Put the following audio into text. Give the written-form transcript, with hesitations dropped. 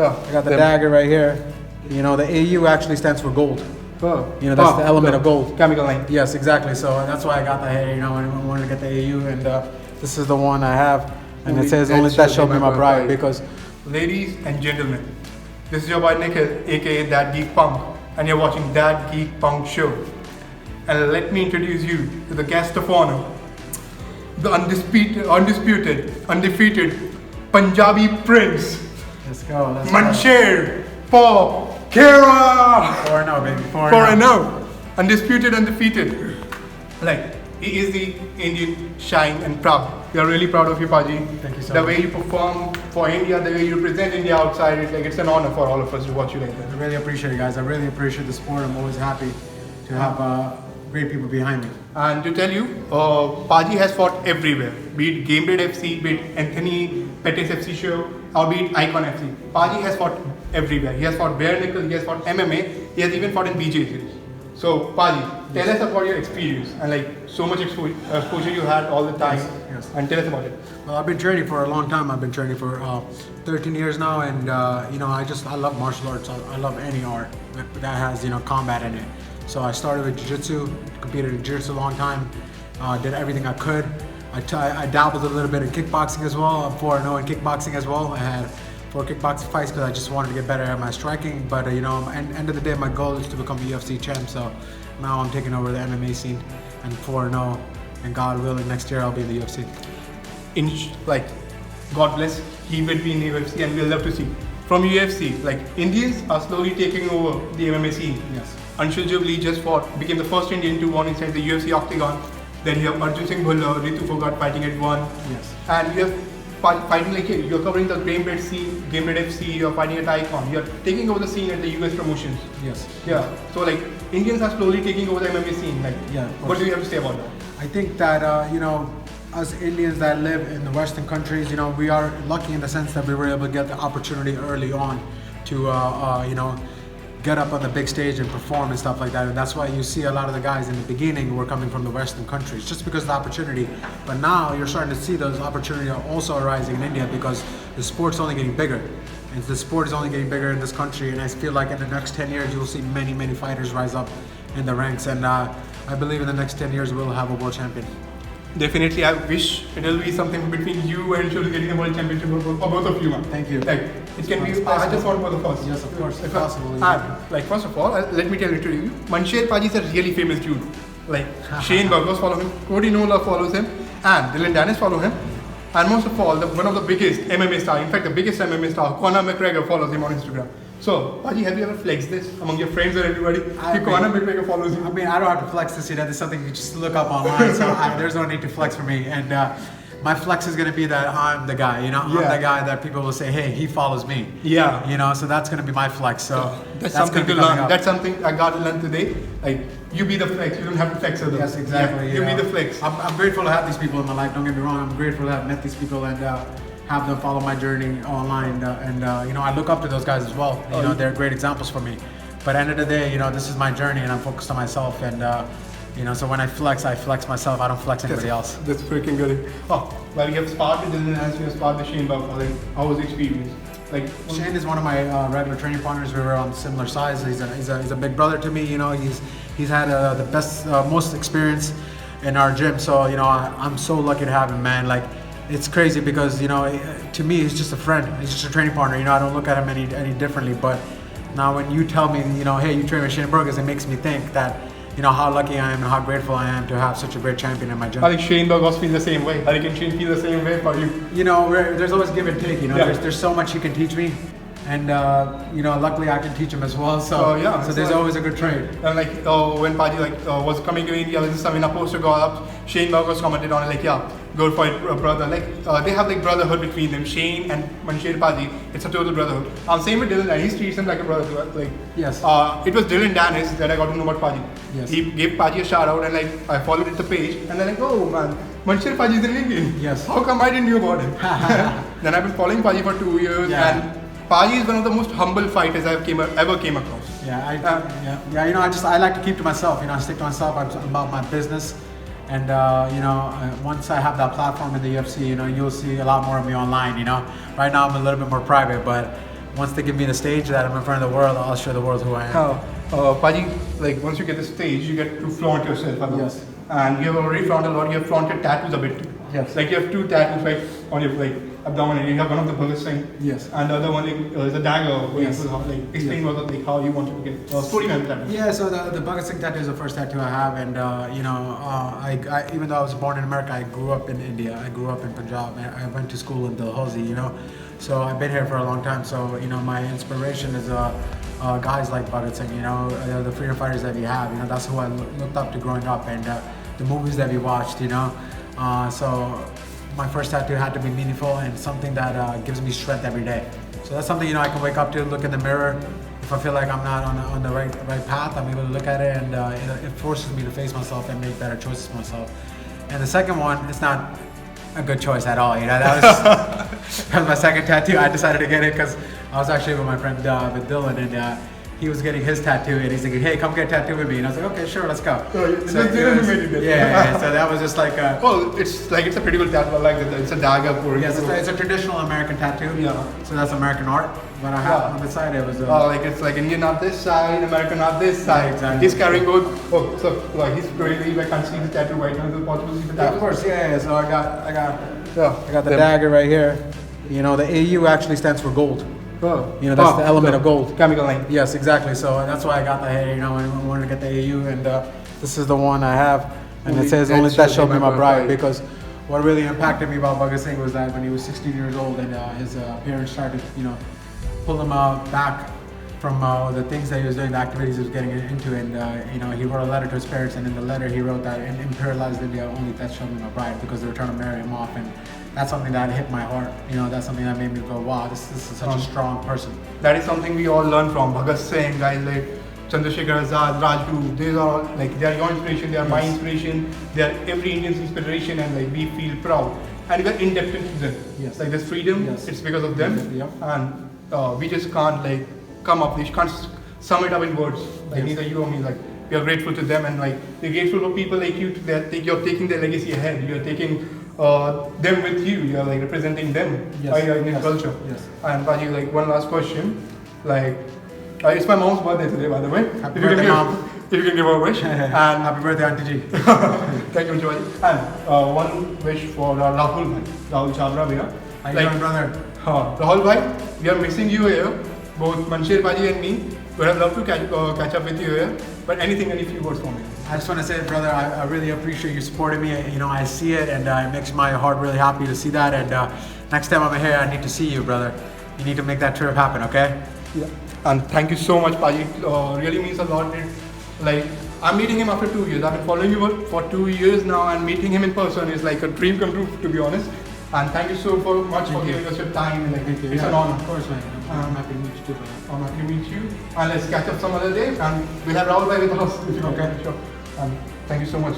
I got the dagger right here. You know, the AU actually stands for gold. You know, that's the element of gold. Chemical line. Yes, exactly. So that's why I got the hair. You know, I wanted to get the AU, and this is the one I have, and it says only that shall be my bride. Because, ladies and gentlemen, this is your boy Nikhil, aka That Geek Punk, and you're watching That Geek Punk Show. And let me introduce you to the guest of honor, the undisputed, undefeated Punjabi prince. Let's go. Mansher Khera. 4-0, baby. 4-0. Undisputed, undefeated. Like, he is the Indian shine and proud. We are really proud of you, Paji. Thank you so The much. way you perform for India, the way you represent India outside, it's an honor for all of us to watch you like that. I really appreciate it, guys. I really appreciate the support. I'm always happy to have great people behind me. And to tell you, Paji has fought everywhere. Be it Gamebred FC, be it Anthony Pettis FC show, or be it IKON FC. Paji has fought everywhere. He has fought bare knuckle, he has fought MMA, he has even fought in BJJ. So, Paji, tell us about your experience and like so much exposure you had all the time. Yes. And tell us about it. Well, I've been training for a long time. I've been training for 13 years now, and you know, I love martial arts. I love any art that has, you know, combat in it. So I started with jiu-jitsu, competed in jiu-jitsu a long time, did everything I could. I dabbled a little bit in kickboxing as well. I'm 4-0 in kickboxing as well. I had 4 kickboxing fights because I just wanted to get better at my striking. But you know, end of the day, my goal is to become a UFC champ. So now I'm taking over the MMA scene, and 4-0, and God willing, next year I'll be in the UFC. God bless, he will be in the UFC, and we'll love to see. From UFC, like Indians are slowly taking over the MMA scene. Yes. Anshul Jubli just became the first Indian to win inside the UFC octagon. Then you have Arjun Singh Bhulla, Ritu Fogart fighting at 1. Yes. And you have fighting like you're covering the Gamebred scene, Gamebred FC, you're fighting at IKON. You're taking over the scene at the US promotions. Yes. Yeah. So like Indians are slowly taking over the MMA scene. Like, yeah. What do you have to say about that? I think that you know, us Indians that live in the Western countries, you know, we are lucky in the sense that we were able to get the opportunity early on to you know, get up on the big stage and perform and stuff like that. And that's why you see a lot of the guys in the beginning were coming from the Western countries, just because of the opportunity. But now you're starting to see those opportunities are also arising in India because the sport's only getting bigger. And the sport is only getting bigger in this country. And I feel like in the next 10 years, you'll see many, many fighters rise up in the ranks. And I believe in the next 10 years, we'll have a world champion. Definitely, I wish it'll be something between you and Shul getting the world championship for both of you, man. Thank you. Like, it can be, I just want for the first. Yes, of course, if possible. Like, first of all, let me tell you to you, Mansher Paji is a really famous dude. Like, Shane Burgos follow him, Cody Nola follows him, and Dylan Dennis follow him. And most of all, one of the biggest MMA star, in fact, the biggest MMA star, Conor McGregor follows him on Instagram. So, Paji, have you ever flexed this among your friends or everybody? Conor McGregor follows you. I mean, I don't have to flex this, you know, there's something you just look up online, so there's no need to flex for me. And my flex is going to be that I'm the guy, you know, I'm the guy that people will say, hey, he follows me. Yeah. You know, so that's going to be my flex. So that's something to learn. That's something I got to learn today. Like, you be the flex, you don't have to flex others. Yes, exactly. Yeah, you be the flex. I'm grateful to have these people in my life, don't get me wrong. I'm grateful to have met these people and have them follow my journey online. You know, I look up to those guys as well. You know, they're great examples for me. But at the end of the day, you know, this is my journey and I'm focused on myself. And, you know, so when I flex myself. I don't flex anybody else. That's freaking good. Oh, well, you have sparred with Dylan Dennis, you have sparred with Shane Burgos. Like, how was the experience? Like, Shane is one of my regular training partners. We were on similar size. He's a big brother to me. You know, he's had the best, most experience in our gym. So, you know, I'm so lucky to have him, man. Like, it's crazy because, you know, to me, he's just a friend. He's just a training partner. You know, I don't look at him any differently. But now when you tell me, you know, hey, you train with Shane Burgos, it makes me think that, you know, how lucky I am and how grateful I am to have such a great champion in my gym. I think Shane Burgos feels the same way. I think Shane feels the same way for you. You know, there's always give and take. You know, there's so much he can teach me. And you know, luckily I can teach him as well. So so there's always a good trade. And like when Paji was coming to India, this time in a poster got up, Shane Burgos commented on it like, yeah, good for it, brother. Like they have like brotherhood between them. Shane and Mansher Paji, it's a total brotherhood. Same with Dylan Dennis. He treats him like a brother too. Like yes. It was Dylan Dennis that I got to know about Paji. Yes. He gave Paji a shout out and like I followed the page and they're like, oh man, Mansher Paji is an Indian. Yes. How come I didn't know about him? Then I've been following Paji for 2 years and Paji is one of the most humble fighters I've ever came across. Yeah, you know, I like to keep to myself. You know, I stick to myself. I'm about my business. And you know, once I have that platform in the UFC, you know, you'll see a lot more of me online. You know, right now I'm a little bit more private, but once they give me the stage that I'm in front of the world, I'll show the world who I am. Paji, like once you get the stage, you get to flaunt yourself a lot. Yes. And you have already flaunted a lot. You have flaunted tattoos a bit too. Yes. Like you have 2 tattoos right on your like abdomen. You have one of the Bhagat Singh. Yes. And the other one is a dagger. Yes. Like explain about like how you want to get story behind the tattoo. Yeah, so the Bhagat Singh tattoo is the first tattoo I have, and I even though I was born in America, I grew up in India. I grew up in Punjab. I went to school in Dalhousie, so I've been here for a long time. So my inspiration is guys like Bhagat Singh, the freedom fighters that we have. That's who I looked up to growing up, and the movies that we watched. So my first tattoo had to be meaningful and something that gives me strength every day. So that's something I can wake up to, look in the mirror. If I feel like I'm not on the right path, I'm able to look at it, and it forces me to face myself and make better choices myself. And the second one, it's not a good choice at all. That was my second tattoo. I decided to get it because I was actually with my friend with Dylan, and he was getting his tattoo, and he's like, "Hey, come get a tattoo with me." And I was like, "Okay, sure, let's go." So that was just like it's a pretty cool tattoo. Like it's a dagger. Yes, it's a traditional American tattoo. Yeah. So that's American art. But I have on the side it was. Like it's like Indian on this side, American on this side. Exactly. He's carrying both. Oh, so like he's really like can't see the tattoo right now. Is it possible to see the tattoo? Yeah, of course. Yeah. So I got the dagger right here. The AU actually stands for gold. That's the element of gold. Chemical line. Yes, exactly. So that's why I got the head. I wanted to get the AU, and this is the one I have, and it says "Only that shall be my bride." Because what really impacted me about Bhagat Singh was that when he was 16 years old, and his parents started, pull him back from the things that he was doing, the activities he was getting into, and he wrote a letter to his parents, and in the letter he wrote that in imperialized India, only that shall be my bride, because they were trying to marry him off, and that's something that hit my heart. That's something that made me go, wow, this is such a strong person. That is something we all learn from Bhagat Singh, guys like Chandrasekhar Azad, Rajguru. These are all, like, they are your inspiration, they are my inspiration, they are every Indian's inspiration, and like we feel proud. And we are in-depth into them. Yes. Like this freedom, it's because of them. Yep. And we just can't come up, we can't sum it up in words. Like neither you or me, like we are grateful to them, and like we're grateful for people like you. You're taking their legacy ahead. You're taking them with you. You're like representing them in Indian culture. Yes. And Paji, like one last question, like it's my mom's birthday today, by the way. Happy birthday, Mom. If you can give her a wish. And happy birthday, Auntie G. Thank you, Joy. And one wish for Rahul Chabra Bhaiya. How you doing, brother? Rahul Bhai, we are missing you here. Both Mansher Paji and me. We would love to catch up with you here. But any few words for me. I just want to say, brother, I really appreciate you supporting me. I see it, and it makes my heart really happy to see that. And next time I'm here, I need to see you, brother. You need to make that trip happen, okay? Yeah. And thank you so much, Paji. Really means a lot. I'm meeting him after 2 years. I've been following you for 2 years now, and meeting him in person is like a dream come true, to be honest. And thank you so much for giving us your time. It's an honor. Of course, man. I'm happy to meet you too, brother. I'm happy to meet you. And let's catch up some other day. And we'll have Rahul Bhai with us. Okay. Sure. And thank you so much.